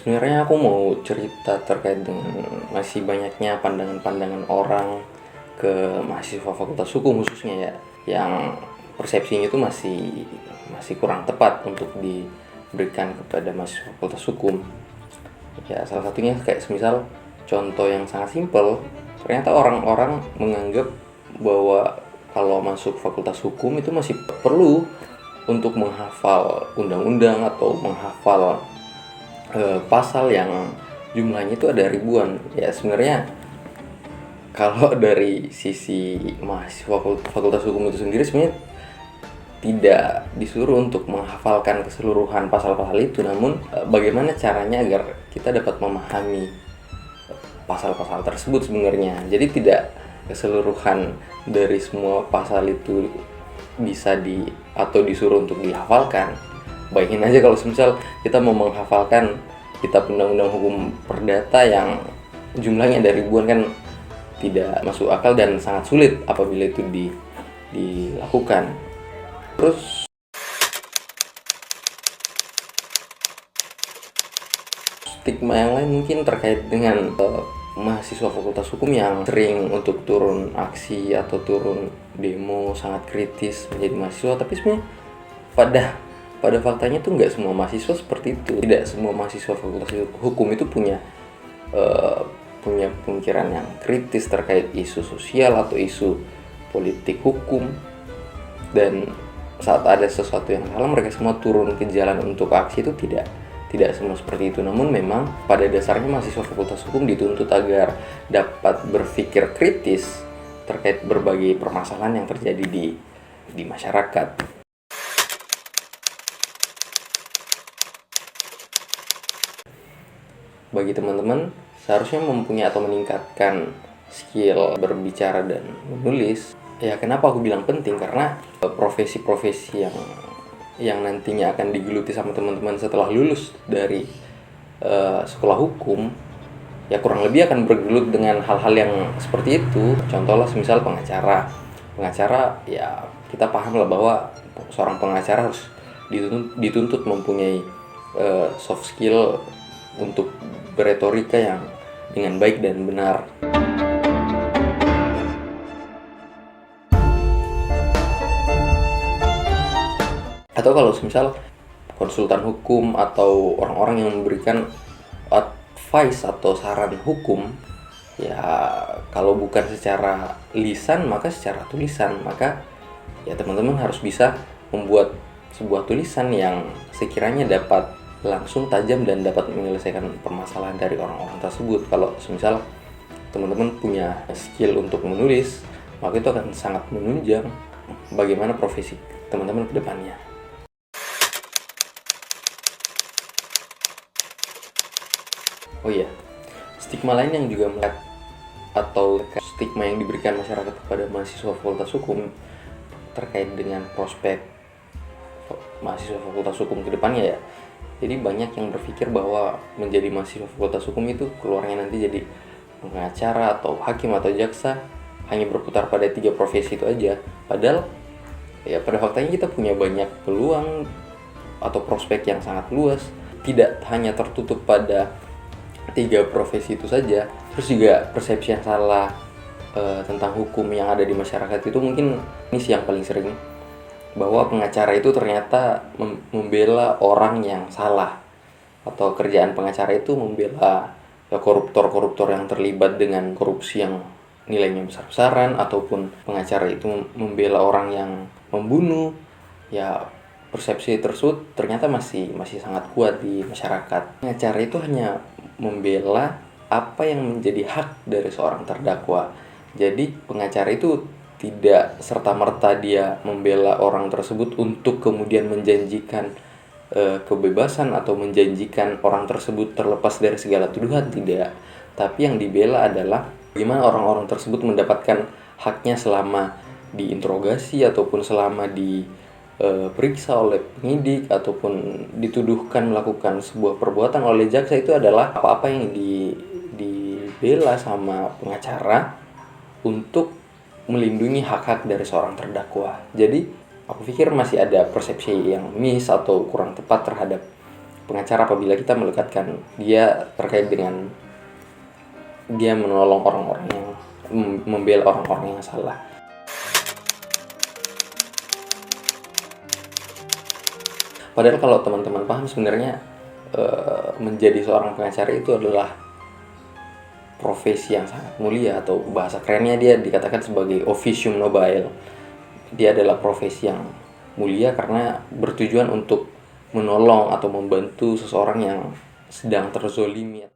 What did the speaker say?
Sebenarnya aku mau cerita terkait dengan masih banyaknya pandangan-pandangan orang ke mahasiswa Fakultas Hukum khususnya ya, yang persepsinya itu masih masih kurang tepat untuk diberikan kepada mahasiswa Fakultas Hukum. Ya, salah satunya kayak semisal contoh yang sangat simpel, ternyata orang-orang menganggap bahwa kalau masuk Fakultas Hukum itu masih perlu untuk menghafal undang-undang atau menghafal pasal yang jumlahnya itu ada ribuan. Ya sebenarnya kalau dari sisi mahasiswa Fakultas Hukum itu sendiri sebenarnya tidak disuruh untuk menghafalkan keseluruhan pasal-pasal itu, namun bagaimana caranya agar kita dapat memahami pasal-pasal tersebut sebenarnya. Jadi tidak keseluruhan dari semua pasal itu bisa atau disuruh untuk dihafalkan. Bayangin aja kalau misal kita mau menghafalkan kitab undang-undang hukum perdata yang jumlahnya ada ribuan, kan tidak masuk akal dan sangat sulit apabila itu dilakukan. Terus stigma yang lain mungkin terkait dengan mahasiswa Fakultas Hukum yang sering untuk turun aksi atau turun demo sangat kritis menjadi mahasiswa, tapi sebenarnya pada faktanya tuh nggak semua mahasiswa seperti itu. Tidak semua mahasiswa Fakultas Hukum itu punya pemikiran yang kritis terkait isu sosial atau isu politik hukum, dan saat ada sesuatu yang salah mereka semua turun ke jalan untuk aksi. Itu tidak semua seperti itu. Namun memang pada dasarnya mahasiswa Fakultas Hukum dituntut agar dapat berpikir kritis terkait berbagai permasalahan yang terjadi di masyarakat. Bagi teman-teman, seharusnya mempunyai atau meningkatkan skill berbicara dan menulis. Ya, kenapa aku bilang penting? Karena profesi-profesi yang nantinya akan digeluti sama teman-teman setelah lulus dari sekolah hukum, ya kurang lebih akan bergelut dengan hal-hal yang seperti itu. Contohnya semisal pengacara, ya kita paham lah bahwa seorang pengacara harus dituntut mempunyai soft skill untuk berretorika yang dengan baik dan benar. Atau kalau misal konsultan hukum atau orang-orang yang memberikan advice atau saran hukum, ya kalau bukan secara lisan maka secara tulisan. Maka ya teman-teman harus bisa membuat sebuah tulisan yang sekiranya dapat langsung tajam dan dapat menyelesaikan permasalahan dari orang-orang tersebut. Kalau misal teman-teman punya skill untuk menulis, maka itu akan sangat menunjang bagaimana profesi teman-teman ke depannya. Oh iya, stigma lain yang juga melihat atau stigma yang diberikan masyarakat kepada mahasiswa Fakultas Hukum terkait dengan prospek mahasiswa Fakultas Hukum ke depannya ya. Jadi banyak yang berpikir bahwa menjadi mahasiswa Fakultas Hukum itu keluarnya nanti jadi pengacara atau hakim atau jaksa, hanya berputar pada 3 profesi itu aja. Padahal ya pada faktanya kita punya banyak peluang atau prospek yang sangat luas, tidak hanya tertutup pada 3 profesi itu saja. Terus juga persepsi yang salah tentang hukum yang ada di masyarakat itu mungkin ini sih yang paling sering, bahwa pengacara itu ternyata membela orang yang salah, atau kerjaan pengacara itu membela ya koruptor-koruptor yang terlibat dengan korupsi yang nilainya besar-besaran, ataupun pengacara itu membela orang yang membunuh. Ya persepsi tersebut ternyata masih sangat kuat di masyarakat. Pengacara itu hanya membela apa yang menjadi hak dari seorang terdakwa. Jadi pengacara itu tidak serta-merta dia membela orang tersebut untuk kemudian menjanjikan kebebasan atau menjanjikan orang tersebut terlepas dari segala tuduhan, tidak. Tapi yang dibela adalah bagaimana orang-orang tersebut mendapatkan haknya selama diinterogasi ataupun selama diperiksa oleh penyidik ataupun dituduhkan melakukan sebuah perbuatan oleh jaksa. Itu adalah apa-apa yang dibela sama pengacara untuk melindungi hak-hak dari seorang terdakwa. Jadi aku pikir masih ada persepsi yang miss atau kurang tepat terhadap pengacara apabila kita melegatkan dia terkait dengan dia menolong orang-orang yang membela orang-orang yang salah. Padahal kalau teman-teman paham sebenarnya menjadi seorang pengacara itu adalah profesi yang sangat mulia, atau bahasa kerennya dia dikatakan sebagai officium nobile. Dia adalah profesi yang mulia karena bertujuan untuk menolong atau membantu seseorang yang sedang terzolimi.